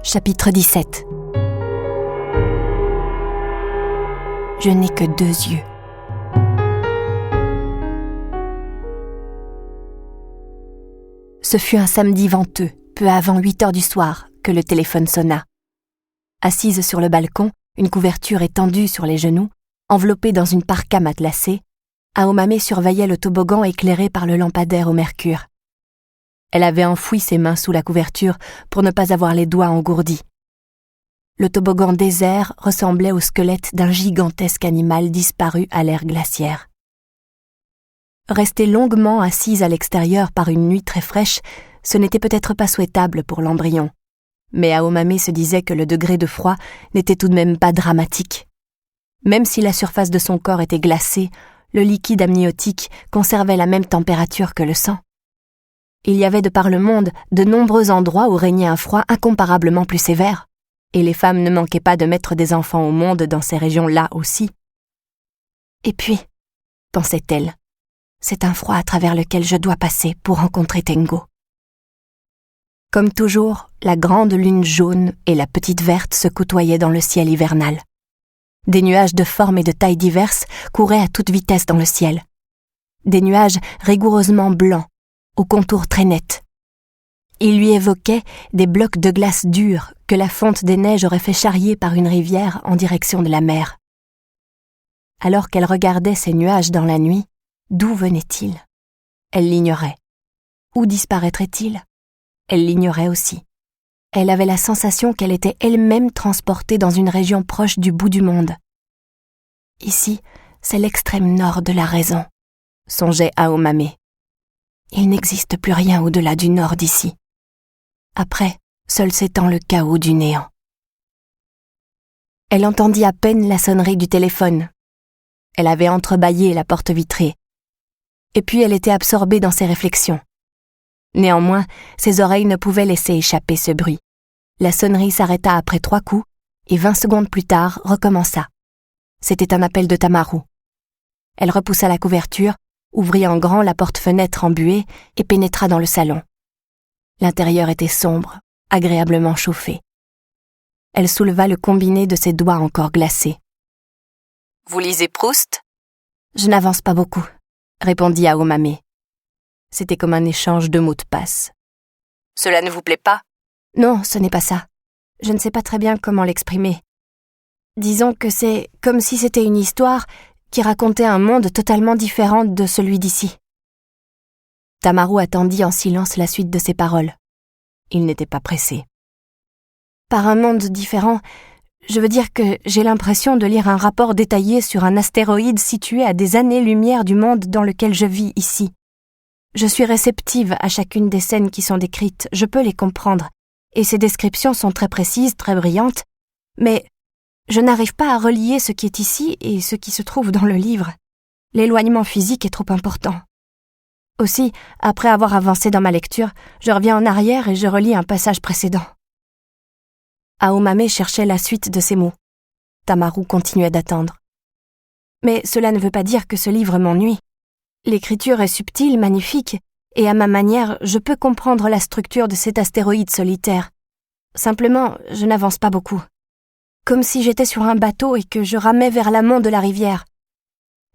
Chapitre 17. Je n'ai que 2 yeux. Ce fut un samedi venteux, peu avant 8 heures du soir, que le téléphone sonna. Assise sur le balcon, une couverture étendue sur les genoux, enveloppée dans une parka matelassée, Aomame surveillait le toboggan éclairé par le lampadaire au mercure. Elle avait enfoui ses mains sous la couverture pour ne pas avoir les doigts engourdis. Le toboggan désert ressemblait au squelette d'un gigantesque animal disparu à l'ère glaciaire. Rester longuement assise à l'extérieur par une nuit très fraîche, ce n'était peut-être pas souhaitable pour l'embryon. Mais Aomame se disait que le degré de froid n'était tout de même pas dramatique. Même si la surface de son corps était glacée, le liquide amniotique conservait la même température que le sang. Il y avait de par le monde de nombreux endroits où régnait un froid incomparablement plus sévère, et les femmes ne manquaient pas de mettre des enfants au monde dans ces régions-là aussi. Et puis, pensait-elle, c'est un froid à travers lequel je dois passer pour rencontrer Tengo. Comme toujours, la grande lune jaune et la petite verte se côtoyaient dans le ciel hivernal. Des nuages de formes et de tailles diverses couraient à toute vitesse dans le ciel. Des nuages rigoureusement blancs, aux contours très nets. Ils lui évoquaient des blocs de glace dure que la fonte des neiges aurait fait charrier par une rivière en direction de la mer. Alors qu'elle regardait ces nuages dans la nuit, d'où venaient-ils? Elle l'ignorait. Où disparaîtraient-ils? Elle l'ignorait aussi. Elle avait la sensation qu'elle était elle-même transportée dans une région proche du bout du monde. Ici, c'est l'extrême nord de la raison, songeait Aomame. Il n'existe plus rien au-delà du nord d'ici. Après, seul s'étend le chaos du néant. Elle entendit à peine la sonnerie du téléphone. Elle avait entrebâillé la porte vitrée. Et puis elle était absorbée dans ses réflexions. Néanmoins, ses oreilles ne pouvaient laisser échapper ce bruit. La sonnerie s'arrêta après 3 coups, et 20 secondes plus tard recommença. C'était un appel de Tamaru. Elle repoussa la couverture, ouvrit en grand la porte-fenêtre embuée et pénétra dans le salon. L'intérieur était sombre, agréablement chauffé. Elle souleva le combiné de ses doigts encore glacés. « Vous lisez Proust ?»« Je n'avance pas beaucoup, » répondit Aomame. C'était comme un échange de mots de passe. « Cela ne vous plaît pas ?»« Non, ce n'est pas ça. Je ne sais pas très bien comment l'exprimer. Disons que c'est comme si c'était une histoire qui racontait un monde totalement différent de celui d'ici. » Tamaru attendit en silence la suite de ses paroles. Il n'était pas pressé. « Par un monde différent, je veux dire que j'ai l'impression de lire un rapport détaillé sur un astéroïde situé à des années-lumière du monde dans lequel je vis ici. Je suis réceptive à chacune des scènes qui sont décrites, je peux les comprendre, et ces descriptions sont très précises, très brillantes, mais je n'arrive pas à relier ce qui est ici et ce qui se trouve dans le livre. L'éloignement physique est trop important. Aussi, après avoir avancé dans ma lecture, je reviens en arrière et je relis un passage précédent. » Aomame cherchait la suite de ces mots. Tamaru continuait d'attendre. « Mais cela ne veut pas dire que ce livre m'ennuie. L'écriture est subtile, magnifique, et à ma manière, je peux comprendre la structure de cet astéroïde solitaire. Simplement, je n'avance pas beaucoup. Comme si j'étais sur un bateau et que je ramais vers l'amont de la rivière.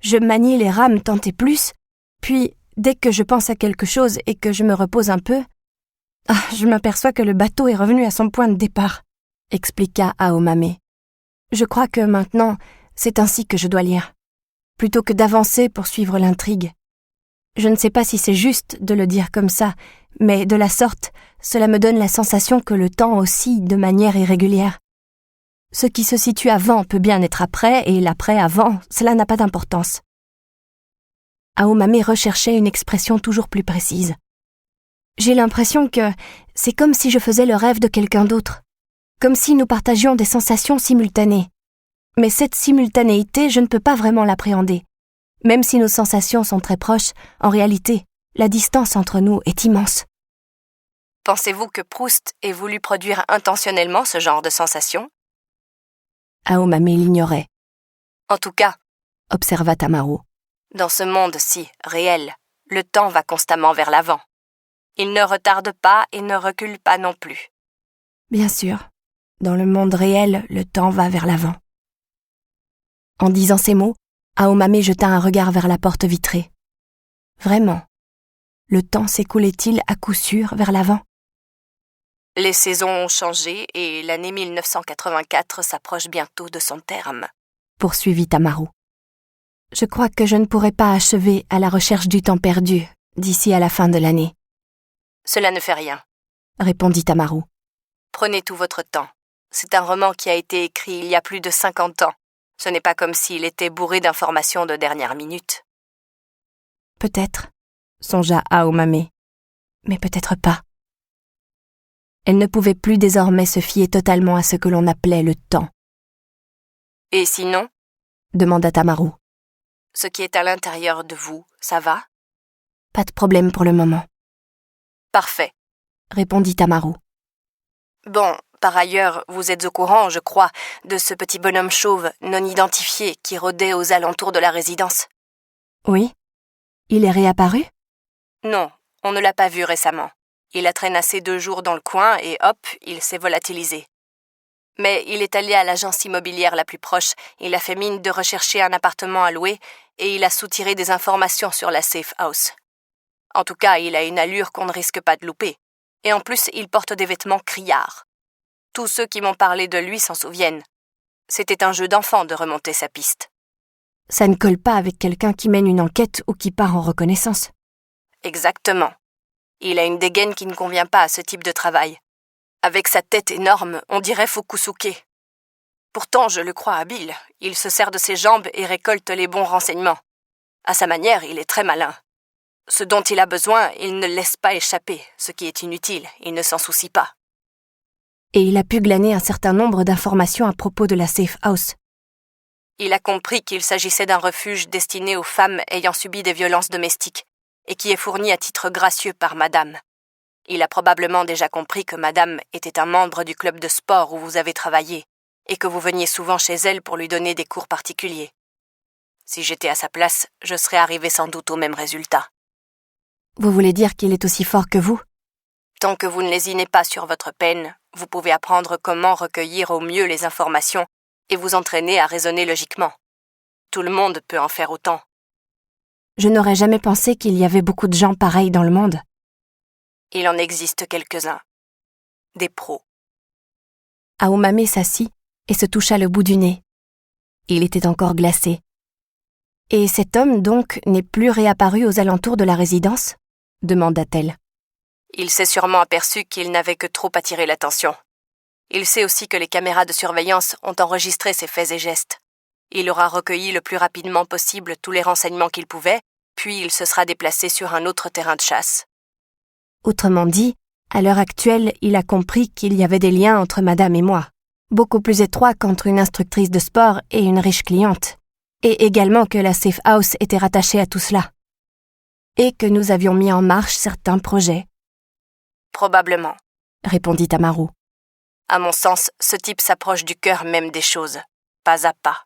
Je manie les rames tant et plus, puis, dès que je pense à quelque chose et que je me repose un peu, je m'aperçois que le bateau est revenu à son point de départ, expliqua Aomame. Je crois que maintenant, c'est ainsi que je dois lire, plutôt que d'avancer pour suivre l'intrigue. Je ne sais pas si c'est juste de le dire comme ça, mais de la sorte, cela me donne la sensation que le temps oscille de manière irrégulière. Ce qui se situe avant peut bien être après, et l'après avant, cela n'a pas d'importance. Aomame recherchait une expression toujours plus précise. J'ai l'impression que c'est comme si je faisais le rêve de quelqu'un d'autre, comme si nous partagions des sensations simultanées. Mais cette simultanéité, je ne peux pas vraiment l'appréhender. Même si nos sensations sont très proches, en réalité, la distance entre nous est immense. Pensez-vous que Proust ait voulu produire intentionnellement ce genre de sensation? Aomame l'ignorait. En tout cas, observa Tamaru, dans ce monde si réel, le temps va constamment vers l'avant. Il ne retarde pas et ne recule pas non plus. Bien sûr, Dans le monde réel, le temps va vers l'avant. En disant ces mots, Aomame jeta un regard vers la porte vitrée. Vraiment, le temps s'écoulait-il à coup sûr vers l'avant? Les saisons ont changé et l'année 1984 s'approche bientôt de son terme, poursuivit Tamaru. Je crois que je ne pourrai pas achever à la recherche du temps perdu d'ici à la fin de l'année. Cela ne fait rien, répondit Tamaru. Prenez tout votre temps. C'est un roman qui a été écrit il y a plus de 50 ans. Ce n'est pas comme s'il était bourré d'informations de dernière minute. Peut-être, songea Aomame, mais peut-être pas. Elle ne pouvait plus désormais se fier totalement à ce que l'on appelait le temps. Et sinon, demanda Tamaru. Ce qui est à l'intérieur de vous, ça va? Pas de problème pour le moment. Parfait, répondit Tamaru. Bon, par ailleurs, vous êtes au courant, je crois, de ce petit bonhomme chauve non identifié qui rôdait aux alentours de la résidence. Oui. Il est réapparu? Non, on ne l'a pas vu récemment. Il a traînassé 2 jours dans le coin et hop, il s'est volatilisé. Mais il est allé à l'agence immobilière la plus proche, il a fait mine de rechercher un appartement à louer et il a soutiré des informations sur la safe house. En tout cas, il a une allure qu'on ne risque pas de louper. Et en plus, il porte des vêtements criards. Tous ceux qui m'ont parlé de lui s'en souviennent. C'était un jeu d'enfant de remonter sa piste. Ça ne colle pas avec quelqu'un qui mène une enquête ou qui part en reconnaissance. Exactement. Il a une dégaine qui ne convient pas à ce type de travail. Avec sa tête énorme, on dirait Fukusuke. Pourtant, je le crois habile. Il se sert de ses jambes et récolte les bons renseignements. À sa manière, il est très malin. Ce dont il a besoin, il ne laisse pas échapper. Ce qui est inutile, il ne s'en soucie pas. Et il a pu glaner un certain nombre d'informations à propos de la safe house. Il a compris qu'il s'agissait d'un refuge destiné aux femmes ayant subi des violences domestiques et qui est fourni à titre gracieux par Madame. Il a probablement déjà compris que Madame était un membre du club de sport où vous avez travaillé et que vous veniez souvent chez elle pour lui donner des cours particuliers. Si j'étais à sa place, je serais arrivé sans doute au même résultat. Vous voulez dire qu'il est aussi fort que vous? Tant que vous ne lésinez pas sur votre peine, vous pouvez apprendre comment recueillir au mieux les informations et vous entraîner à raisonner logiquement. Tout le monde peut en faire autant. Je n'aurais jamais pensé qu'il y avait beaucoup de gens pareils dans le monde. Il en existe quelques-uns. Des pros. Aomame s'assit et se toucha le bout du nez. Il était encore glacé. Et cet homme, donc, n'est plus réapparu aux alentours de la résidence? Demanda-t-elle. Il s'est sûrement aperçu qu'il n'avait que trop attiré l'attention. Il sait aussi que les caméras de surveillance ont enregistré ses faits et gestes. Il aura recueilli le plus rapidement possible tous les renseignements qu'il pouvait, puis il se sera déplacé sur un autre terrain de chasse. Autrement dit, à l'heure actuelle, il a compris qu'il y avait des liens entre Madame et moi, beaucoup plus étroits qu'entre une instructrice de sport et une riche cliente, et également que la safe house était rattachée à tout cela, et que nous avions mis en marche certains projets. Probablement, répondit Tamaru. À mon sens, ce type s'approche du cœur même des choses, pas à pas.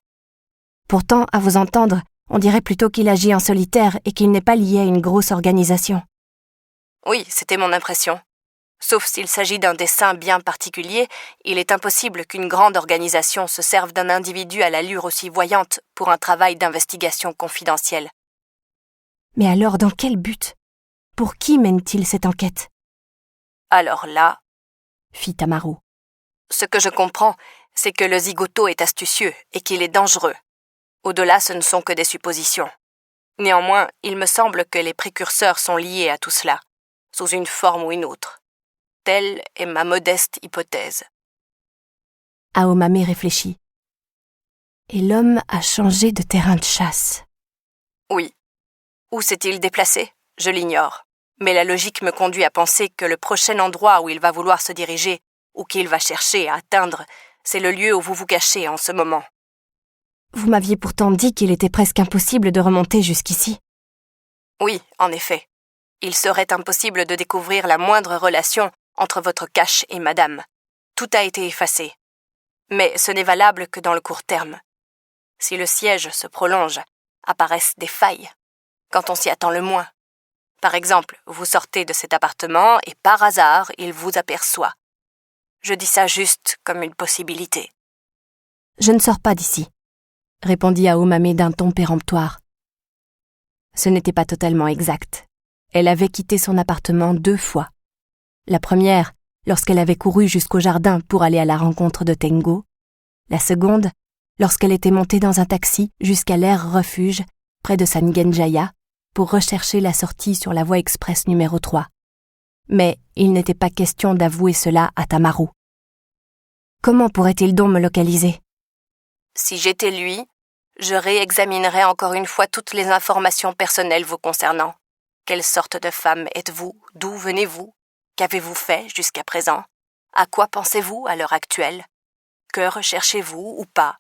Pourtant, à vous entendre, on dirait plutôt qu'il agit en solitaire et qu'il n'est pas lié à une grosse organisation. Oui, c'était mon impression. Sauf s'il s'agit d'un dessin bien particulier, il est impossible qu'une grande organisation se serve d'un individu à l'allure aussi voyante pour un travail d'investigation confidentielle. Mais alors, dans quel but? Pour qui mène-t-il cette enquête? Alors là, fit Tamaru. Ce que je comprends, c'est que le zigoto est astucieux et qu'il est dangereux. Au-delà, ce ne sont que des suppositions. Néanmoins, il me semble que les précurseurs sont liés à tout cela, sous une forme ou une autre. Telle est ma modeste hypothèse. Aomame réfléchit. Et l'homme a changé de terrain de chasse. Oui. Où s'est-il déplacé? Je l'ignore. Mais la logique me conduit à penser que le prochain endroit où il va vouloir se diriger, ou qu'il va chercher à atteindre, c'est le lieu où vous vous cachez en ce moment. Vous m'aviez pourtant dit qu'il était presque impossible de remonter jusqu'ici. Oui, en effet. Il serait impossible de découvrir la moindre relation entre votre cache et Madame. Tout a été effacé. Mais ce n'est valable que dans le court terme. Si le siège se prolonge, apparaissent des failles, quand on s'y attend le moins. Par exemple, vous sortez de cet appartement et par hasard, il vous aperçoit. Je dis ça juste comme une possibilité. Je ne sors pas d'ici, répondit Aomame d'un ton péremptoire. Ce n'était pas totalement exact. Elle avait quitté son appartement 2 fois. La première, lorsqu'elle avait couru jusqu'au jardin pour aller à la rencontre de Tengo. La seconde, lorsqu'elle était montée dans un taxi jusqu'à l'aire refuge, près de Sangenjaya, pour rechercher la sortie sur la voie express numéro 3. Mais il n'était pas question d'avouer cela à Tamaru. Comment pourrait-il donc me localiser ? Si j'étais lui, je réexaminerais encore une fois toutes les informations personnelles vous concernant. Quelle sorte de femme êtes-vous ? D'où venez-vous ? Qu'avez-vous fait jusqu'à présent ? À quoi pensez-vous à l'heure actuelle ? Que recherchez-vous ou pas ?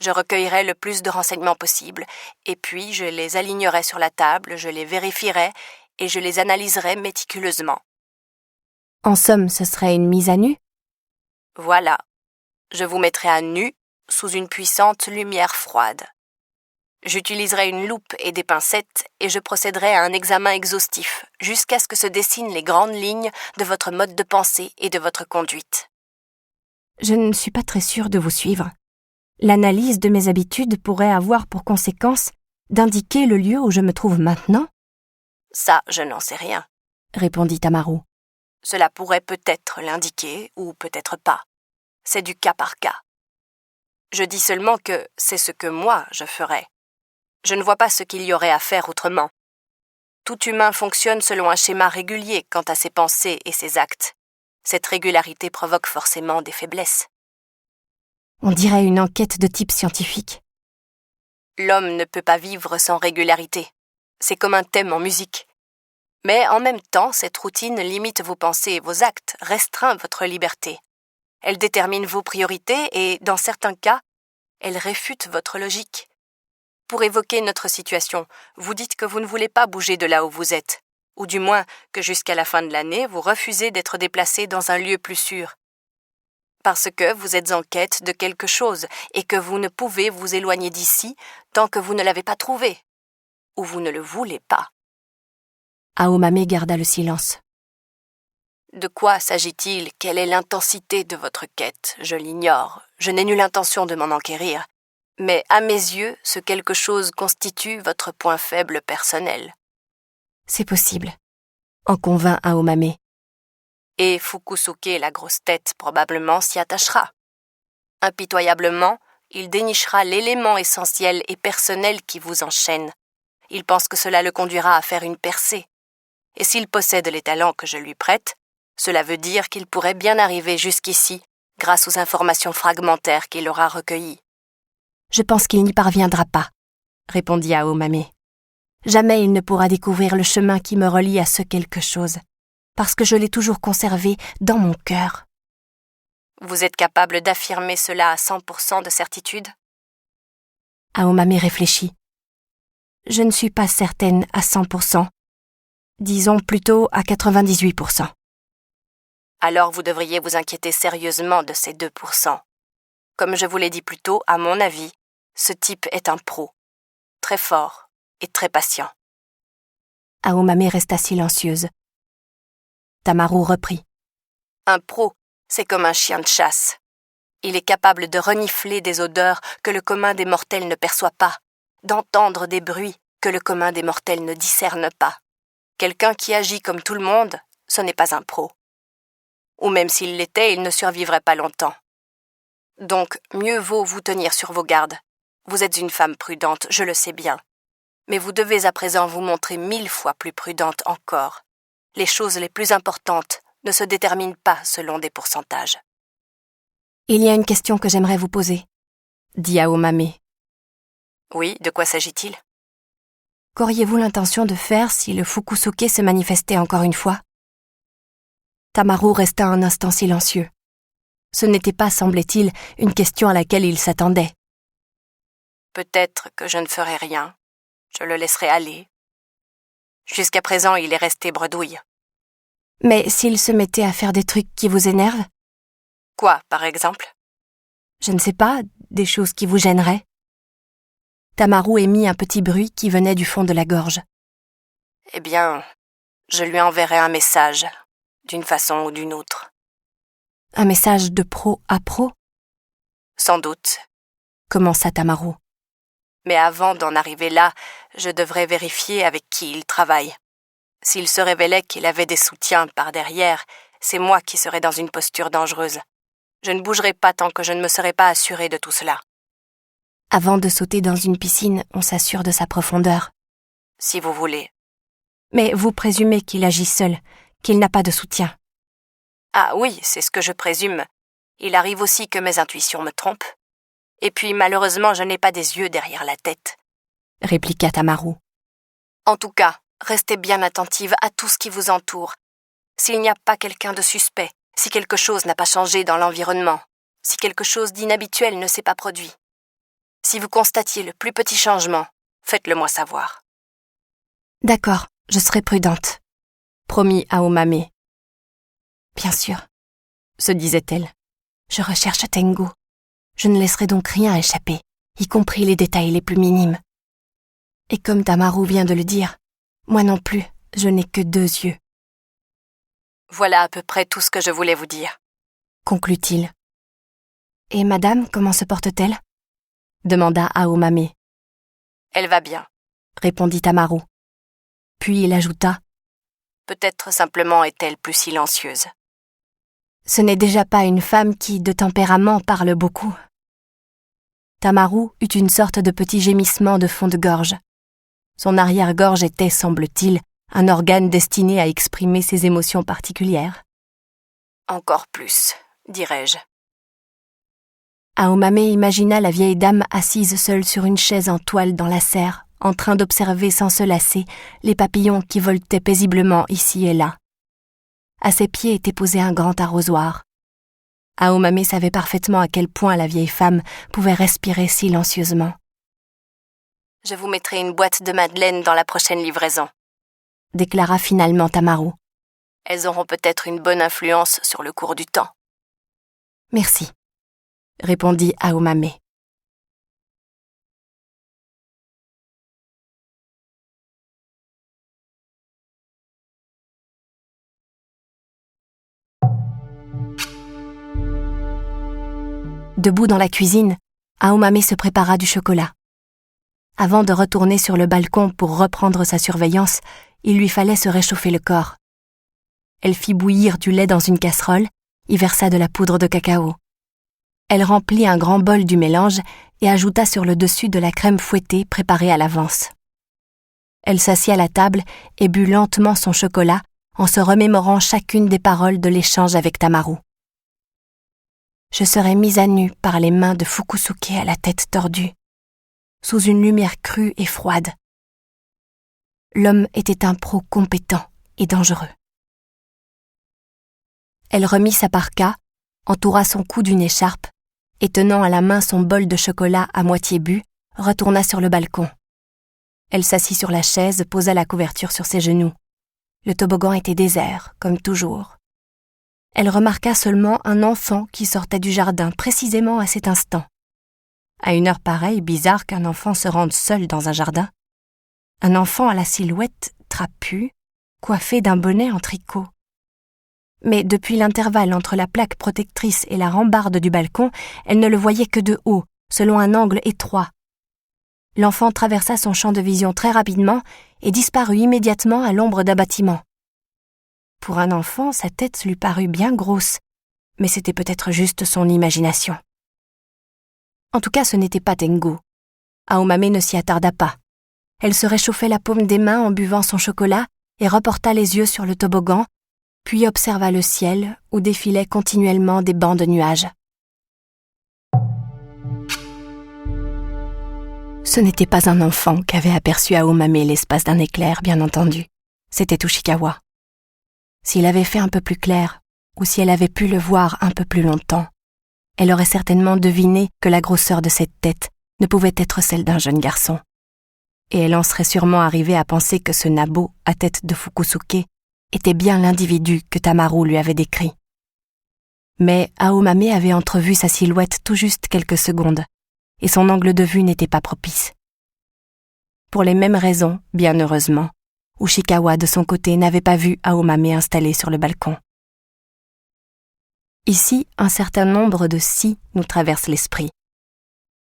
Je recueillerai le plus de renseignements possible, et puis je les alignerai sur la table, je les vérifierai et je les analyserai méticuleusement. En somme, ce serait une mise à nu ? Voilà. Je vous mettrai à nu sous une puissante lumière froide. J'utiliserai une loupe et des pincettes et je procéderai à un examen exhaustif jusqu'à ce que se dessinent les grandes lignes de votre mode de pensée et de votre conduite. Je ne suis pas très sûre de vous suivre. L'analyse de mes habitudes pourrait avoir pour conséquence d'indiquer le lieu où je me trouve maintenant ? Ça, je n'en sais rien, répondit Tamaru. Cela pourrait peut-être l'indiquer ou peut-être pas. C'est du cas par cas. Je dis seulement que c'est ce que moi je ferais. Je ne vois pas ce qu'il y aurait à faire autrement. Tout humain fonctionne selon un schéma régulier quant à ses pensées et ses actes. Cette régularité provoque forcément des faiblesses. On dirait une enquête de type scientifique. L'homme ne peut pas vivre sans régularité. C'est comme un thème en musique. Mais en même temps, cette routine limite vos pensées et vos actes, restreint votre liberté. Elle détermine vos priorités et, dans certains cas, elle réfute votre logique. Pour évoquer notre situation, vous dites que vous ne voulez pas bouger de là où vous êtes, ou du moins que jusqu'à la fin de l'année, vous refusez d'être déplacé dans un lieu plus sûr. Parce que vous êtes en quête de quelque chose et que vous ne pouvez vous éloigner d'ici tant que vous ne l'avez pas trouvé, ou vous ne le voulez pas. Aomame garda le silence. De quoi s'agit-il ? Quelle est l'intensité de votre quête ? Je l'ignore. Je n'ai nulle intention de m'en enquérir. Mais à mes yeux, ce quelque chose constitue votre point faible personnel. C'est possible, en convint Aomame. Et Fukusuke, la grosse tête, probablement s'y attachera. Impitoyablement, il dénichera l'élément essentiel et personnel qui vous enchaîne. Il pense que cela le conduira à faire une percée. Et s'il possède les talents que je lui prête, cela veut dire qu'il pourrait bien arriver jusqu'ici grâce aux informations fragmentaires qu'il aura recueillies. Je pense qu'il n'y parviendra pas, répondit Aomame. Jamais il ne pourra découvrir le chemin qui me relie à ce quelque chose, parce que je l'ai toujours conservé dans mon cœur. Vous êtes capable d'affirmer cela à 100% de certitude ? Aomame réfléchit. Je ne suis pas certaine à 100%. Disons plutôt à 98%. Alors vous devriez vous inquiéter sérieusement de ces 2%. Comme je vous l'ai dit plus tôt, à mon avis, ce type est un pro, très fort et très patient. Aomame resta silencieuse. Tamaru reprit. Un pro, c'est comme un chien de chasse. Il est capable de renifler des odeurs que le commun des mortels ne perçoit pas, d'entendre des bruits que le commun des mortels ne discerne pas. Quelqu'un qui agit comme tout le monde, ce n'est pas un pro. Ou même s'il l'était, il ne survivrait pas longtemps. Donc, mieux vaut vous tenir sur vos gardes. Vous êtes une femme prudente, je le sais bien. Mais vous devez à présent vous montrer 1000 fois plus prudente encore. Les choses les plus importantes ne se déterminent pas selon des pourcentages. Il y a une question que j'aimerais vous poser, dit Aomame. Oui, de quoi s'agit-il ? Qu'auriez-vous l'intention de faire si le Fukusuke se manifestait encore une fois ? Tamaru resta un instant silencieux. Ce n'était pas, semblait-il, une question à laquelle il s'attendait. Peut-être que je ne ferai rien. Je le laisserai aller. Jusqu'à présent, il est resté bredouille. Mais s'il se mettait à faire des trucs qui vous énervent ? Quoi, par exemple ? Je ne sais pas, des choses qui vous gêneraient. Tamaru émit un petit bruit qui venait du fond de la gorge. Eh bien, je lui enverrai un message, d'une façon ou d'une autre. Un message de pro à pro ? Sans doute, Commença Tamaru. mais avant d'en arriver là, je devrais vérifier avec qui il travaille. S'il se révélait qu'il avait des soutiens par derrière, c'est moi qui serais dans une posture dangereuse. Je ne bougerai pas tant que je ne me serai pas assuré de tout cela. Avant de sauter dans une piscine, on s'assure de sa profondeur. Si vous voulez. Mais vous présumez qu'il agit seul, qu'il n'a pas de soutien. Ah oui, c'est ce que je présume. Il arrive aussi que mes intuitions me trompent. Et puis, malheureusement, je n'ai pas des yeux derrière la tête. Répliqua Tamaru. En tout cas, restez bien attentive à tout ce qui vous entoure. S'il n'y a pas quelqu'un de suspect, si quelque chose n'a pas changé dans l'environnement, si quelque chose d'inhabituel ne s'est pas produit. Si vous constatiez le plus petit changement, faites-le moi savoir. D'accord, je serai prudente, promit Aomame. Bien sûr, se disait-elle. Je recherche Tengu. Je ne laisserai donc rien échapper, y compris les détails les plus minimes. Et comme Tamaru vient de le dire, moi non plus, je n'ai que 2 yeux. Voilà à peu près tout ce que je voulais vous dire. Conclut-il. Et madame, comment se porte-t-elle ? Demanda Aomame. Elle va bien. Répondit Tamaru. Puis il ajouta. Peut-être simplement est-elle plus silencieuse. Ce n'est déjà pas une femme qui, de tempérament, parle beaucoup. Tamaru eut une sorte de petit gémissement de fond de gorge. Son arrière-gorge était, semble-t-il, un organe destiné à exprimer ses émotions particulières. Encore plus, dirais-je. Aomame imagina la vieille dame assise seule sur une chaise en toile dans la serre, en train d'observer sans se lasser les papillons qui voletaient paisiblement ici et là. À ses pieds était posé un grand arrosoir. Aomame savait parfaitement à quel point la vieille femme pouvait respirer silencieusement. « Je vous mettrai une boîte de madeleines dans la prochaine livraison », déclara finalement Tamaru. « Elles auront peut-être une bonne influence sur le cours du temps. » « Merci », répondit Aomame. Debout dans la cuisine, Aomame se prépara du chocolat. Avant de retourner sur le balcon pour reprendre sa surveillance, il lui fallait se réchauffer le corps. Elle fit bouillir du lait dans une casserole, y versa de la poudre de cacao. Elle remplit un grand bol du mélange et ajouta sur le dessus de la crème fouettée préparée à l'avance. Elle s'assit à la table et but lentement son chocolat en se remémorant chacune des paroles de l'échange avec Tamaru. Je serais mise à nu par les mains de Fukusuke à la tête tordue, sous une lumière crue et froide. L'homme était un pro compétent et dangereux. Elle remit sa parka, entoura son cou d'une écharpe, et tenant à la main son bol de chocolat à moitié bu, retourna sur le balcon. Elle s'assit sur la chaise, posa la couverture sur ses genoux. Le toboggan était désert, comme toujours. Elle remarqua seulement un enfant qui sortait du jardin précisément à cet instant. À une heure pareille, bizarre qu'un enfant se rende seul dans un jardin. Un enfant à la silhouette trapue, coiffé d'un bonnet en tricot. Mais depuis l'intervalle entre la plaque protectrice et la rambarde du balcon, elle ne le voyait que de haut, selon un angle étroit. L'enfant traversa son champ de vision très rapidement et disparut immédiatement à l'ombre d'un bâtiment. Pour un enfant, sa tête lui parut bien grosse, mais c'était peut-être juste son imagination. En tout cas, ce n'était pas Tengu. Aomame ne s'y attarda pas. Elle se réchauffait la paume des mains en buvant son chocolat et reporta les yeux sur le toboggan, puis observa le ciel où défilaient continuellement des bancs de nuages. Ce n'était pas un enfant qu'avait aperçu Aomame l'espace d'un éclair, bien entendu. C'était Ushikawa. S'il avait fait un peu plus clair, ou si elle avait pu le voir un peu plus longtemps, elle aurait certainement deviné que la grosseur de cette tête ne pouvait être celle d'un jeune garçon. Et elle en serait sûrement arrivée à penser que ce nabo à tête de Fukusuke était bien l'individu que Tamaru lui avait décrit. Mais Aomame avait entrevu sa silhouette tout juste quelques secondes, et son angle de vue n'était pas propice. Pour les mêmes raisons, bien heureusement, Ushikawa de son côté n'avait pas vu Aomame installée sur le balcon. Ici, un certain nombre de « si » nous traversent l'esprit.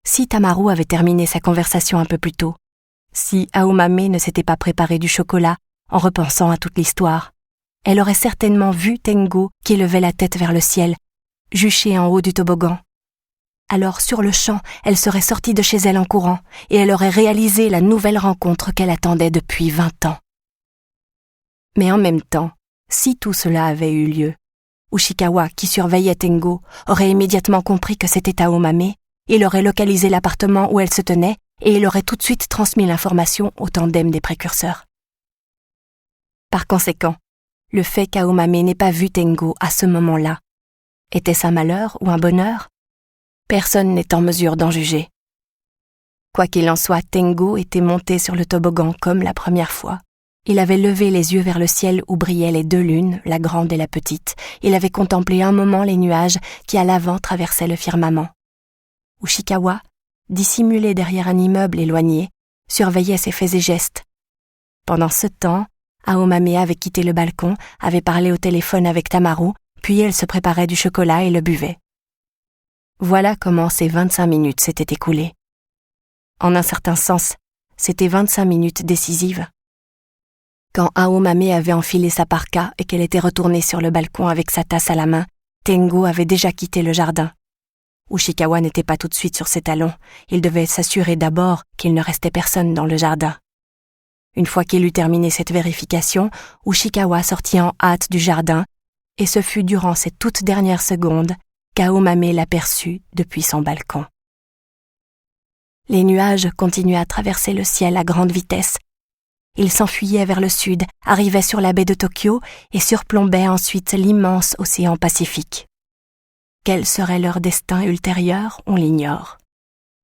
Si Tamaru avait terminé sa conversation un peu plus tôt, si Aomame ne s'était pas préparé du chocolat en repensant à toute l'histoire, elle aurait certainement vu Tengo qui levait la tête vers le ciel, juché en haut du toboggan. Alors, sur le champ, elle serait sortie de chez elle en courant et elle aurait réalisé la nouvelle rencontre qu'elle attendait depuis 20 ans. Mais en même temps, si tout cela avait eu lieu, Ushikawa, qui surveillait Tengo, aurait immédiatement compris que c'était Aomame, il aurait localisé l'appartement où elle se tenait et il aurait tout de suite transmis l'information au tandem des précurseurs. Par conséquent, le fait qu'Aomame n'ait pas vu Tengo à ce moment-là, était-ce un malheur ou un bonheur? Personne n'est en mesure d'en juger. Quoi qu'il en soit, Tengo était monté sur le toboggan comme la première fois. Il avait levé les yeux vers le ciel où brillaient les 2 lunes, la grande et la petite. Il avait contemplé un moment les nuages qui à l'avant traversaient le firmament. Ushikawa, dissimulé derrière un immeuble éloigné, surveillait ses faits et gestes. Pendant ce temps, Aomame avait quitté le balcon, avait parlé au téléphone avec Tamaru, puis elle se préparait du chocolat et le buvait. Voilà comment ces 25 minutes s'étaient écoulées. En un certain sens, c'était 25 minutes décisives. Quand Aomame avait enfilé sa parka et qu'elle était retournée sur le balcon avec sa tasse à la main, Tengo avait déjà quitté le jardin. Ushikawa n'était pas tout de suite sur ses talons. Il devait s'assurer d'abord qu'il ne restait personne dans le jardin. Une fois qu'il eut terminé cette vérification, Ushikawa sortit en hâte du jardin, et ce fut durant ces toutes dernières secondes qu'Aomame l'aperçut depuis son balcon. Les nuages continuaient à traverser le ciel à grande vitesse. Ils s'enfuyaient vers le sud, arrivaient sur la baie de Tokyo et surplombaient ensuite l'immense océan Pacifique. Quel serait leur destin ultérieur, on l'ignore.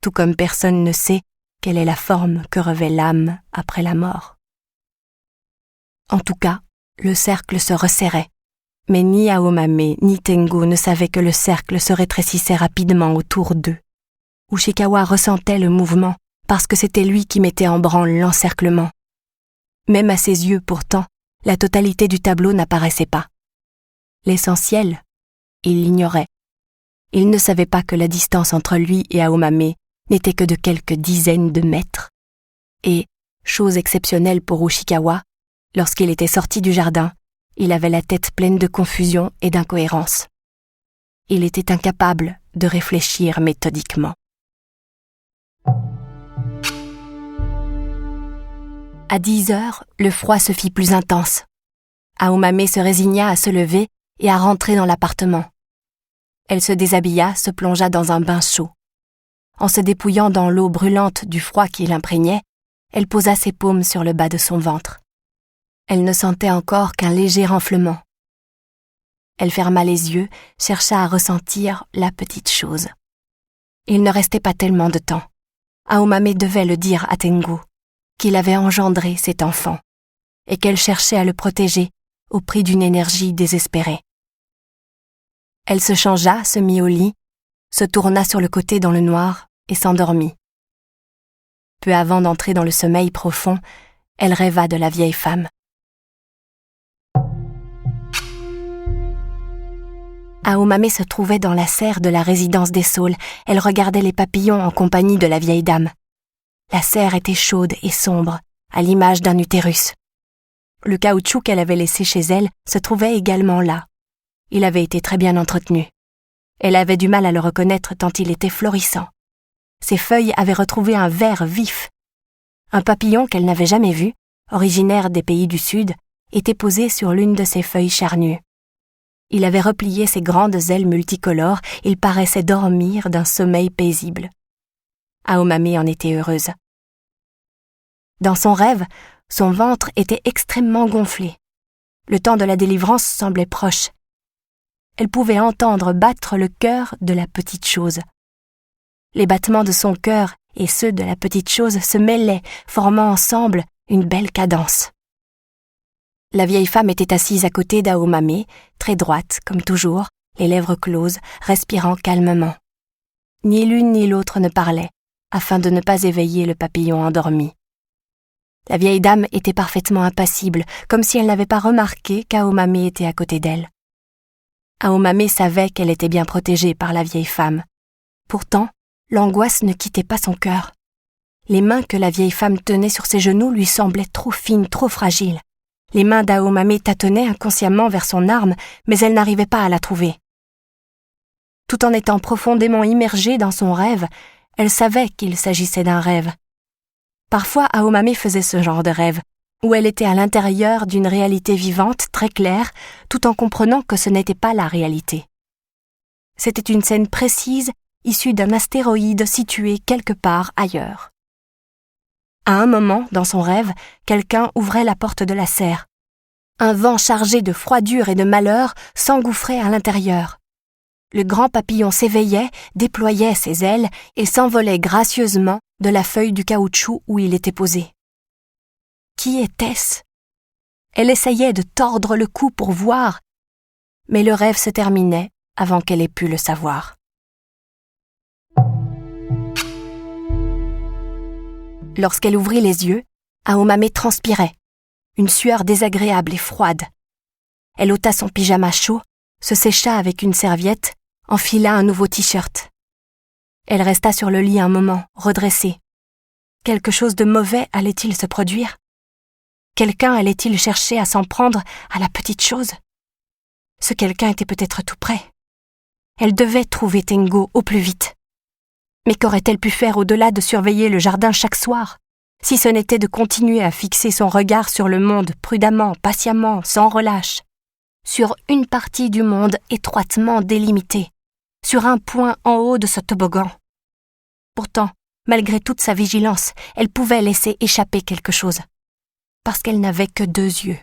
Tout comme personne ne sait quelle est la forme que revêt l'âme après la mort. En tout cas, le cercle se resserrait, mais ni Aomame ni Tengo ne savaient que le cercle se rétrécissait rapidement autour d'eux. Ushikawa ressentait le mouvement parce que c'était lui qui mettait en branle l'encerclement. Même à ses yeux, pourtant, la totalité du tableau n'apparaissait pas. L'essentiel, il l'ignorait. Il ne savait pas que la distance entre lui et Aomame n'était que de quelques dizaines de mètres. Et, chose exceptionnelle pour Ushikawa, lorsqu'il était sorti du jardin, il avait la tête pleine de confusion et d'incohérence. Il était incapable de réfléchir méthodiquement. À 10 heures, le froid se fit plus intense. Aomame se résigna à se lever et à rentrer dans l'appartement. Elle se déshabilla, se plongea dans un bain chaud. En se dépouillant dans l'eau brûlante du froid qui l'imprégnait, elle posa ses paumes sur le bas de son ventre. Elle ne sentait encore qu'un léger renflement. Elle ferma les yeux, chercha à ressentir la petite chose. Il ne restait pas tellement de temps. Aomame devait le dire à Tengo, qu'il avait engendré cet enfant, et qu'elle cherchait à le protéger au prix d'une énergie désespérée. Elle se changea, se mit au lit, se tourna sur le côté dans le noir et s'endormit. Peu avant d'entrer dans le sommeil profond, elle rêva de la vieille femme. Aomame se trouvait dans la serre de la résidence des Saules. Elle regardait les papillons en compagnie de la vieille dame. La serre était chaude et sombre, à l'image d'un utérus. Le caoutchouc qu'elle avait laissé chez elle se trouvait également là. Il avait été très bien entretenu. Elle avait du mal à le reconnaître tant il était florissant. Ses feuilles avaient retrouvé un vert vif. Un papillon qu'elle n'avait jamais vu, originaire des pays du Sud, était posé sur l'une de ses feuilles charnues. Il avait replié ses grandes ailes multicolores, il paraissait dormir d'un sommeil paisible. Aomame en était heureuse. Dans son rêve, son ventre était extrêmement gonflé. Le temps de la délivrance semblait proche. Elle pouvait entendre battre le cœur de la petite chose. Les battements de son cœur et ceux de la petite chose se mêlaient, formant ensemble une belle cadence. La vieille femme était assise à côté d'Aomame, très droite, comme toujours, les lèvres closes, respirant calmement. Ni l'une ni l'autre ne parlaient, afin de ne pas éveiller le papillon endormi. La vieille dame était parfaitement impassible, comme si elle n'avait pas remarqué qu'Aomame était à côté d'elle. Aomame savait qu'elle était bien protégée par la vieille femme. Pourtant, l'angoisse ne quittait pas son cœur. Les mains que la vieille femme tenait sur ses genoux lui semblaient trop fines, trop fragiles. Les mains d'Aomame tâtonnaient inconsciemment vers son arme, mais elle n'arrivait pas à la trouver. Tout en étant profondément immergée dans son rêve, elle savait qu'il s'agissait d'un rêve. Parfois, Aomame faisait ce genre de rêve, où elle était à l'intérieur d'une réalité vivante, très claire, tout en comprenant que ce n'était pas la réalité. C'était une scène précise, issue d'un astéroïde situé quelque part ailleurs. À un moment, dans son rêve, quelqu'un ouvrait la porte de la serre. Un vent chargé de froidure et de malheur s'engouffrait à l'intérieur. Le grand papillon s'éveillait, déployait ses ailes et s'envolait gracieusement de la feuille du caoutchouc où il était posé. Qui était-ce? Elle essayait de tordre le cou pour voir, mais le rêve se terminait avant qu'elle ait pu le savoir. Lorsqu'elle ouvrit les yeux, Aomame transpirait, une sueur désagréable et froide. Elle ôta son pyjama chaud, se sécha avec une serviette, enfila un nouveau t-shirt. Elle resta sur le lit un moment, redressée. Quelque chose de mauvais allait-il se produire? Quelqu'un allait-il chercher à s'en prendre à la petite chose? Ce quelqu'un était peut-être tout près. Elle devait trouver Tengo au plus vite. Mais qu'aurait-elle pu faire au-delà de surveiller le jardin chaque soir, si ce n'était de continuer à fixer son regard sur le monde prudemment, patiemment, sans relâche, sur une partie du monde étroitement délimitée, sur un point en haut de ce toboggan? Pourtant, malgré toute sa vigilance, elle pouvait laisser échapper quelque chose, parce qu'elle n'avait que 2 yeux.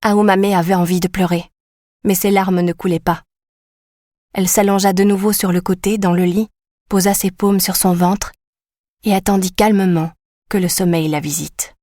Aomame avait envie de pleurer, mais ses larmes ne coulaient pas. Elle s'allongea de nouveau sur le côté, dans le lit, posa ses paumes sur son ventre et attendit calmement que le sommeil la visite.